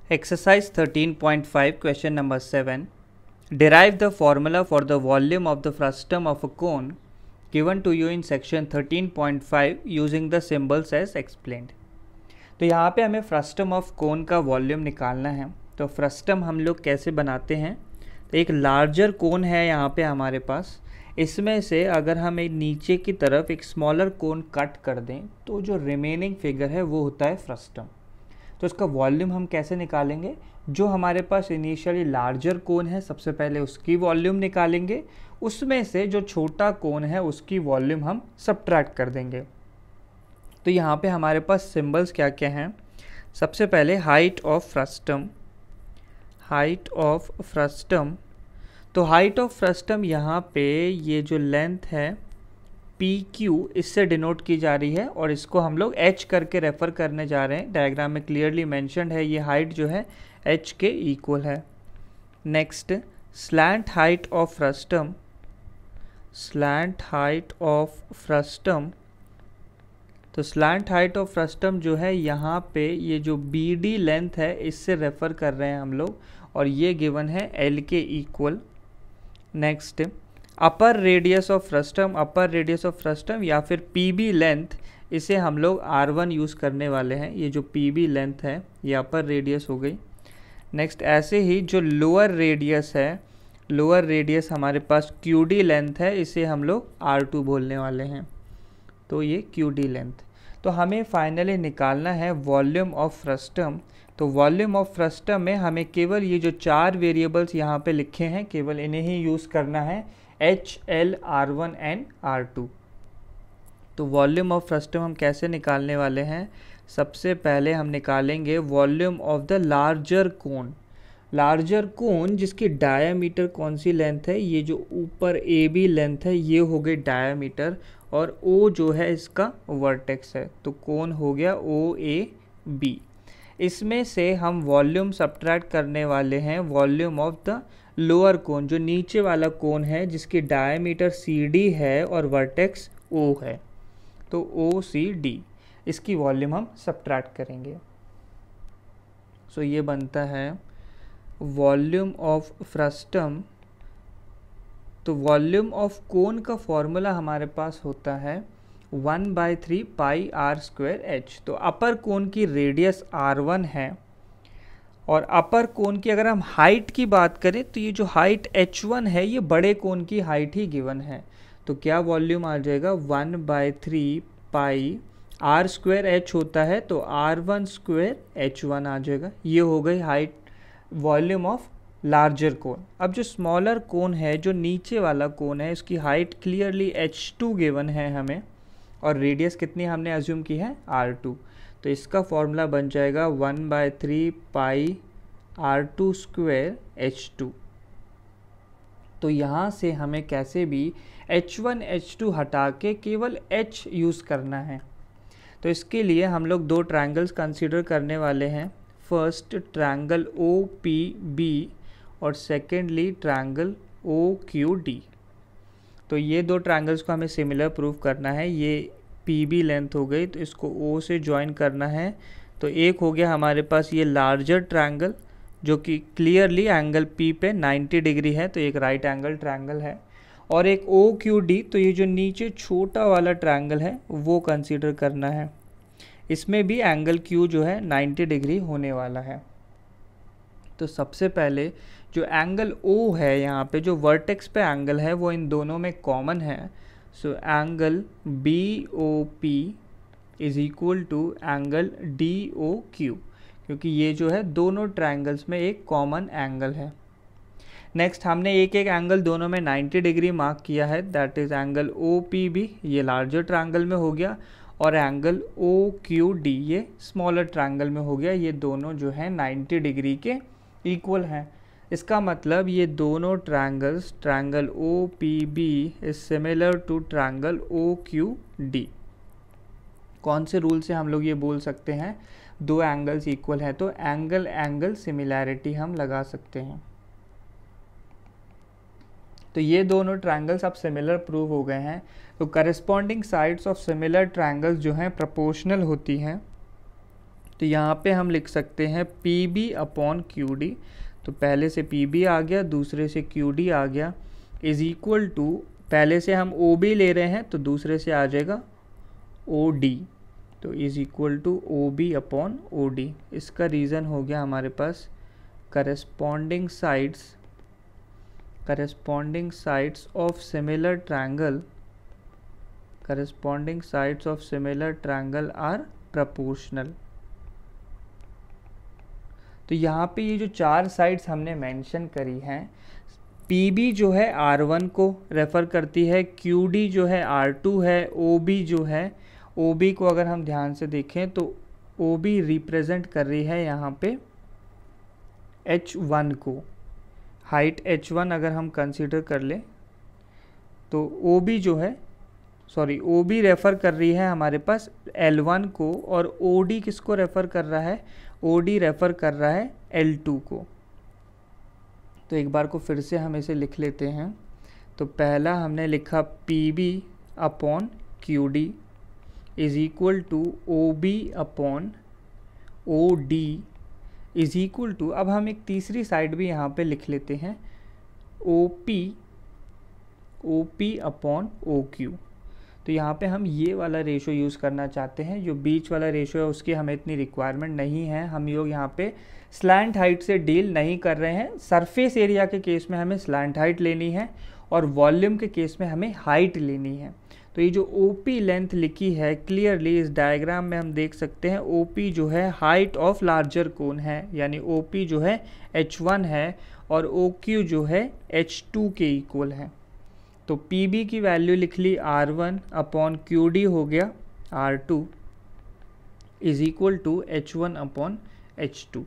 Exercise 13.5 question number 7. Derive the formula for the volume of the frustum of a cone given to you in section 13.5 using the symbols as explained. तो यहाँ पे हमें frustum of cone का volume निकालना है। तो frustum हम लोग कैसे बनाते हैं, तो एक लार्जर कोन है यहाँ पे हमारे पास, इसमें से अगर हम एक नीचे की तरफ एक स्मॉलर कोन कट कर दें तो जो रिमेनिंग फिगर है वो होता है फ्रस्टम। तो इसका वॉल्यूम हम कैसे निकालेंगे, जो हमारे पास इनिशियली लार्जर कोन है सबसे पहले उसकी वॉल्यूम निकालेंगे, उसमें से जो छोटा कोन है उसकी वॉल्यूम हम सब्ट्रैक्ट कर देंगे। तो यहाँ पे हमारे पास सिंबल्स क्या क्या हैं। सबसे पहले height of frustum, height of frustum. तो हाइट ऑफ फ्रस्टम यहाँ पे ये जो लेंथ है PQ इससे डिनोट की जा रही है और इसको हम लोग H करके रेफर करने जा रहे हैं। डायग्राम में क्लियरली मेंशन्ड है, ये हाइट जो है H के इक्वल है। Next slant height of frustum, slant height of frustum. तो स्लैंट हाइट ऑफ फ्रस्टम जो है यहाँ पे ये जो BD लेंथ है इससे रेफर कर रहे हैं हम लोग और ये गिवन है L के equal. Next upper radius of frustum, upper radius of frustum या फिर PB लेंथ, इसे हम लोग R1 यूज़ करने वाले हैं। ये जो PB लेंथ है ये अपर रेडियस हो गई। नेक्स्ट ऐसे ही जो लोअर रेडियस है, लोअर रेडियस हमारे पास QD लेंथ है, इसे हम लोग R2 बोलने वाले हैं। तो ये QD लेंथ। तो हमें फाइनली निकालना है वॉल्यूम ऑफ फ्रस्टम। तो वॉल्यूम ऑफ फ्रस्टम में हमें केवल ये जो चार वेरिएबल्स यहाँ पे लिखे हैं केवल इन्हें ही यूज़ करना है, H, L, R1 and R2। तो वॉल्यूम ऑफ फ्रस्टम हम कैसे निकालने वाले हैं, सबसे पहले हम निकालेंगे volume of the larger cone. Larger cone जिसकी डायामीटर कौन सी लेंथ है, ये जो ऊपर AB लेंथ है ये हो गई डायामीटर और O जो है इसका वर्टेक्स है। तो कोन हो गया OAB। इसमें से हम वॉल्यूम सब्ट्रैक्ट करने वाले हैं वॉल्यूम ऑफ द लोअर कोन, जो नीचे वाला कोन है जिसकी डायमीटर CD है और वर्टेक्स O है। तो OCD, इसकी वॉल्यूम हम सब्ट्रैक्ट करेंगे। सो ये बनता है वॉल्यूम ऑफ फ्रस्टम। तो वॉल्यूम ऑफ कोन का फॉर्मूला हमारे पास होता है 1/3 पाई R²H। तो अपर कोन की रेडियस R1 है और अपर कोन की अगर हम हाइट की बात करें तो ये जो हाइट H1 है ये बड़े कोन की हाइट ही गिवन है। तो क्या वॉल्यूम आ जाएगा 1/3 पाई R²H होता है तो R1² H1 आ जाएगा। ये हो गई हाइट, वॉल्यूम ऑफ लार्जर कोन। अब जो स्मॉलर कोन है, जो नीचे वाला कोन है, इसकी हाइट क्लियरली H2 गिवन है हमें और रेडियस कितनी हमने अज्यूम की है R2। तो इसका फॉर्मूला बन जाएगा 1/3 पाई R2² H2। तो यहाँ से हमें कैसे भी H1 H2 हटा के केवल H यूज़ करना है। तो इसके लिए हम लोग दो ट्रायंगल्स कंसीडर करने वाले हैं। फर्स्ट ट्रायंगल OPB और सेकेंडली ट्रायंगल OQD। तो ये दो ट्रायंगल्स को हमें सिमिलर प्रूव करना है। ये PB लेंथ हो गई तो इसको O से ज्वाइन करना है। तो एक हो गया हमारे पास ये लार्जर ट्रायंगल जो कि क्लियरली एंगल P पे 90 डिग्री है, तो एक राइट एंगल ट्रायंगल है। और एक OQD, तो ये जो नीचे छोटा वाला ट्रायंगल है वो कंसीडर करना है। इसमें भी एंगल Q जो है 90 डिग्री होने वाला है। तो सबसे पहले जो एंगल O है यहाँ पे, जो वर्टेक्स पे एंगल है वो इन दोनों में कॉमन है। So angle BOP is equal to angle DOQ, क्योंकि ये जो है दोनों ट्रायंगल्स में एक कॉमन एंगल है। नेक्स्ट हमने एक एक एंगल दोनों में 90 डिग्री मार्क किया है, दैट इज एंगल OPB, ये लार्जर ट्रायंगल में हो गया, और एंगल OQD ये स्मॉलर ट्रायंगल में हो गया। ये दोनों जो है 90 डिग्री के इक्वल हैं। इसका मतलब ये दोनों triangles, triangle OPB is similar to triangle OQD। कौन से रूल से हम लोग ये बोल सकते हैं दो एंगल्स इक्वल हैं, तो एंगल एंगल सिमिलैरिटी हम लगा सकते हैं। तो ये दोनों ट्रायंगल्स अब सिमिलर प्रूव हो गए हैं। तो corresponding sides of similar triangles जो हैं प्रोपोर्शनल होती हैं। तो यहाँ पे हम लिख सकते हैं P B upon Q D. तो पहले से पी बी आ गया, दूसरे से क्यू डी आ गया, इज इक्वल टू पहले से हम ओ बी ले रहे हैं तो दूसरे से आ जाएगा ओ डी, तो is equal to O B upon O D. इसका रीज़न हो गया हमारे पास corresponding sides of similar triangle are proportional. तो यहाँ पे ये जो चार साइड्स हमने मेंशन करी हैं, पी बी जो है R1 को रेफ़र करती है, क्यू डी जो है R2 है, ओ बी जो है, ओ बी को अगर हम ध्यान से देखें तो ओ बी रिप्रेजेंट कर रही है यहाँ पे H1 को। हाइट H1 अगर हम कंसीडर कर लें तो ओ बी जो है ओ बी रेफ़र कर रही है हमारे पास L1 को, और ओ डी किसको रेफ़र कर रहा है, ओ डी रेफ़र कर रहा है L2 को। तो एक बार को फिर से हम इसे लिख लेते हैं। तो पहला हमने लिखा P B upon Q D is equal to O B upon O D is equal to, अब हम एक तीसरी साइड भी यहाँ पे लिख लेते हैं, O P upon O Q. तो यहाँ पे हम ये वाला रेशो यूज़ करना चाहते हैं, जो बीच वाला रेशो है उसकी हमें इतनी रिक्वायरमेंट नहीं है। हम लोग यहाँ पे स्लैंट हाइट से डील नहीं कर रहे हैं। सरफेस एरिया के केस में हमें स्लैंट हाइट लेनी है और वॉल्यूम के केस में हमें हाइट लेनी है। तो ये जो OP लेंथ लिखी है क्लियरली इस डायग्राम में हम देख सकते हैं, OP जो है हाइट ऑफ लार्जर कोन है, यानी OP जो है H1 है और OQ जो है H2 के इक्वल है। तो PB की वैल्यू लिख ली R1 अपॉन QD हो गया R2 is equal to H1 upon H2।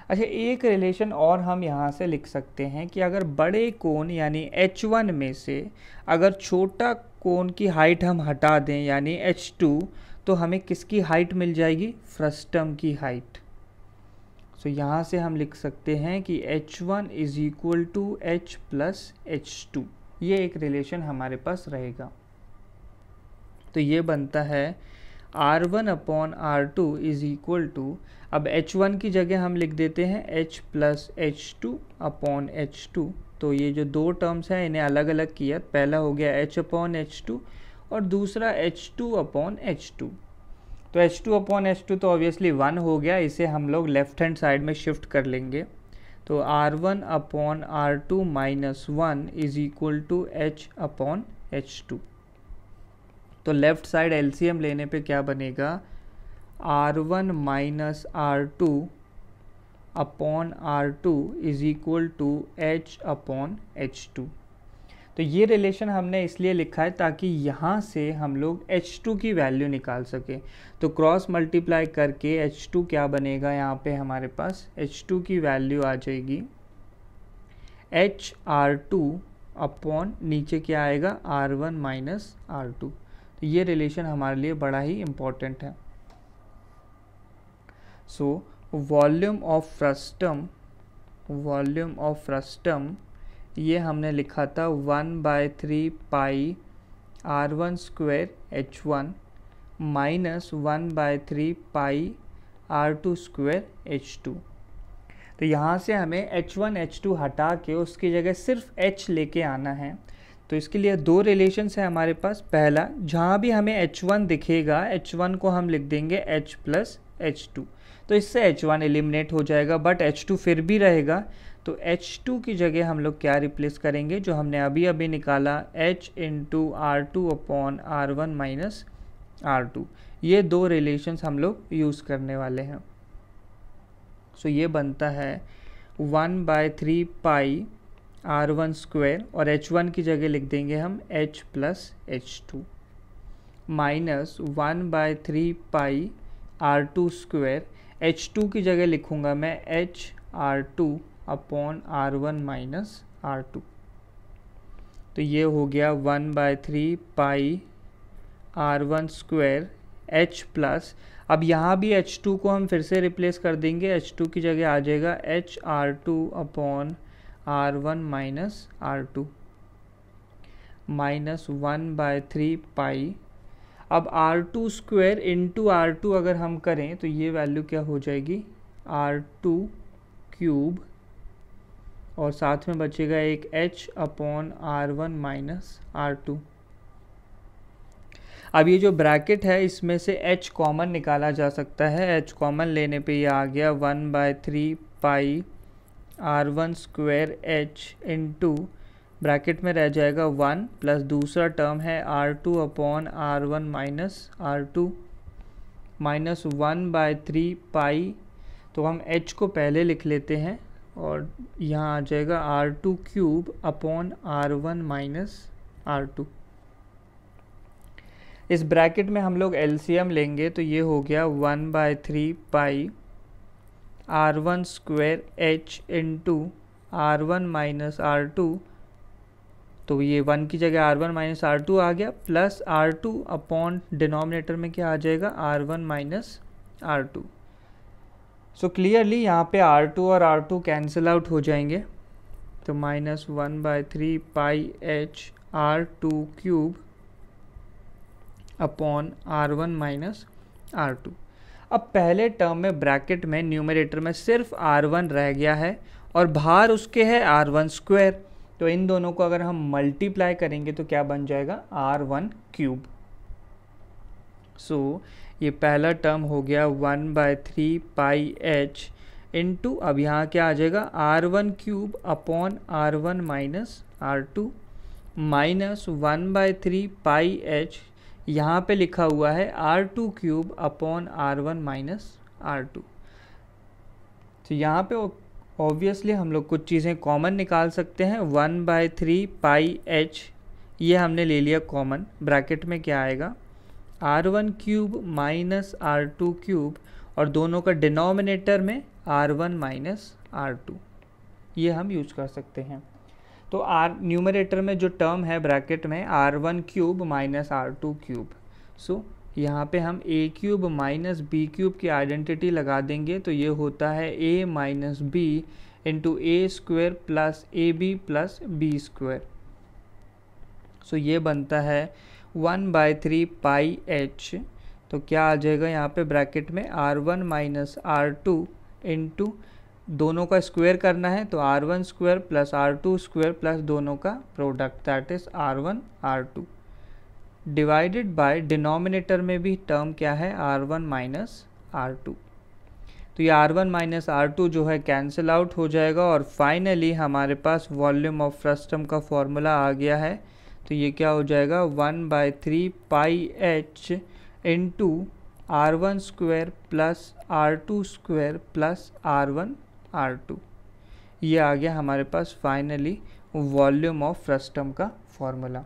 अच्छा, एक रिलेशन और हम यहाँ से लिख सकते हैं कि अगर बड़े कोन यानी H1 में से अगर छोटा कोन की हाइट हम हटा दें यानी H2, तो हमें किसकी हाइट मिल जाएगी, फ्रस्टम की हाइट। सो यहाँ से हम लिख सकते हैं कि H1 is equal to H plus H2, ये एक रिलेशन हमारे पास रहेगा। तो ये बनता है R1 upon R2 is equal to, अब H1 की जगह हम लिख देते हैं H plus H2 upon H2। तो ये जो दो टर्म्स हैं इन्हें अलग अलग किया, पहला हो गया H अपॉन H2 और दूसरा H2 अपॉन H2। तो H2 अपॉन H2 तो ऑब्वियसली 1 हो गया, इसे हम लोग लेफ्ट हैंड साइड में शिफ्ट कर लेंगे। तो R1 upon R2 minus 1 is equal to H upon H2। तो लेफ्ट साइड LCM लेने पे क्या बनेगा, R1 minus R2 upon R2 is equal to H upon H2। तो ये रिलेशन हमने इसलिए लिखा है ताकि यहाँ से हम लोग H2 की वैल्यू निकाल सके। तो क्रॉस मल्टीप्लाई करके H2 क्या बनेगा, यहाँ पे हमारे पास H2 की वैल्यू आ जाएगी H R2 अपॉन नीचे क्या आएगा R1 माइनस R2। तो ये रिलेशन हमारे लिए बड़ा ही इम्पोर्टेंट है। सो वॉल्यूम ऑफ फ्रस्टम ये हमने लिखा था 1/3 पाई R1 स्क्वायर H1 माइनस 1/3 पाई R2 स्क्वायर H2। तो यहाँ से हमें H1 H2 हटा के उसकी जगह सिर्फ H लेके आना है। तो इसके लिए दो रिलेशंस है हमारे पास। पहला, जहाँ भी हमें H1 दिखेगा H1 को हम लिख देंगे H प्लस H2, तो इससे H1 एलिमिनेट हो जाएगा, बट H2 फिर भी रहेगा। तो H2 की जगह हम लोग क्या रिप्लेस करेंगे, जो हमने अभी अभी निकाला H into R2 upon R1 minus R2। ये दो रिलेशंस हम लोग यूज़ करने वाले हैं। सो ये बनता है 1/3 पाई R1 स्क्वायर और H1 की जगह लिख देंगे हम H प्लस H2 माइनस 1/3 पाई R2 स्क्वायर, H2 की जगह लिखूँगा मैं H R2 upon R1 minus R2। तो ये हो गया 1/3 पाई R1 स्क्वायर H प्लस, अब यहाँ भी H2 को हम फिर से रिप्लेस कर देंगे, H2 की जगह आ जाएगा H R2 upon R1 minus R2 minus 1/3 पाई। अब R2 स्क्वायर इंटू R2 अगर हम करें तो ये वैल्यू क्या हो जाएगी, R2 क्यूब, और साथ में बचेगा एक h upon R1 minus R2। अब ये जो ब्रैकेट है इसमें से h कॉमन निकाला जा सकता है। h कॉमन लेने पे ये आ गया 1/3 पाई R1 square h into bracket में रह जाएगा 1 प्लस दूसरा टर्म है R2 upon R1 minus R2 minus 1/3 पाई, तो हम h को पहले लिख लेते हैं और यहाँ आ जाएगा R2 cube upon R1 minus R2। इस ब्रैकेट में हम लोग एलसीएम लेंगे तो ये हो गया 1/3 पाई R1 square h into R1 minus R2, तो ये 1 की जगह R1 माइनस R2 आ गया, प्लस R2 अपॉन डिनोमिनेटर में क्या आ जाएगा, R1 minus R2। So clearly यहाँ पे R2 और R2 कैंसिल आउट हो जाएंगे, तो माइनस 1/3 पाई h R2 cube upon R1 minus R2। अब पहले टर्म में ब्रैकेट में न्यूमरेटर में सिर्फ R1 रह गया है और बाहर उसके है R1 स्क्वायर, तो इन दोनों को अगर हम मल्टीप्लाई करेंगे तो क्या बन जाएगा, R1 क्यूब। सो ये पहला टर्म हो गया 1/3 पाई h इंटू, अब यहाँ क्या आ जाएगा, R1 cube upon R1 minus R2 minus 1/3 पाई h, यहाँ पे लिखा हुआ है R2 cube upon R1 minus R2। तो यहाँ पे ऑब्वियसली हम लोग कुछ चीज़ें कॉमन निकाल सकते हैं। 1/3 पाई h ये हमने ले लिया कॉमन, ब्रैकेट में क्या आएगा, R1 cube minus R2 cube, और दोनों का डिनोमिनेटर में R1 माइनस R2, ये हम यूज कर सकते हैं। तो न्यूमरेटर में जो टर्म है ब्रैकेट में R1 cube minus R2 cube, सो यहाँ पे हम a cube minus b cube की आइडेंटिटी लगा देंगे, तो ये होता है a minus b into A square plus A B plus B square. So ये बनता है 1/3 पाई h, तो क्या आ जाएगा यहाँ पे ब्रैकेट में R1 माइनस R2 इंटू दोनों का स्क्वायर करना है, तो R1 square plus R2 square plus दोनों का product, that is R1 R2, divided by denominator में भी टर्म क्या है, R1 माइनस R2। तो ये R1 माइनस R2 जो है कैंसिल आउट हो जाएगा, और फाइनली हमारे पास वॉल्यूम ऑफ फ्रस्टम का फॉर्मूला आ गया है। तो ये क्या हो जाएगा, 1/3 पाई h into R1 square plus R2 square plus R1 R2, ये आ गया हमारे पास फाइनली वॉल्यूम ऑफ फ्रस्टम का फॉर्मूला।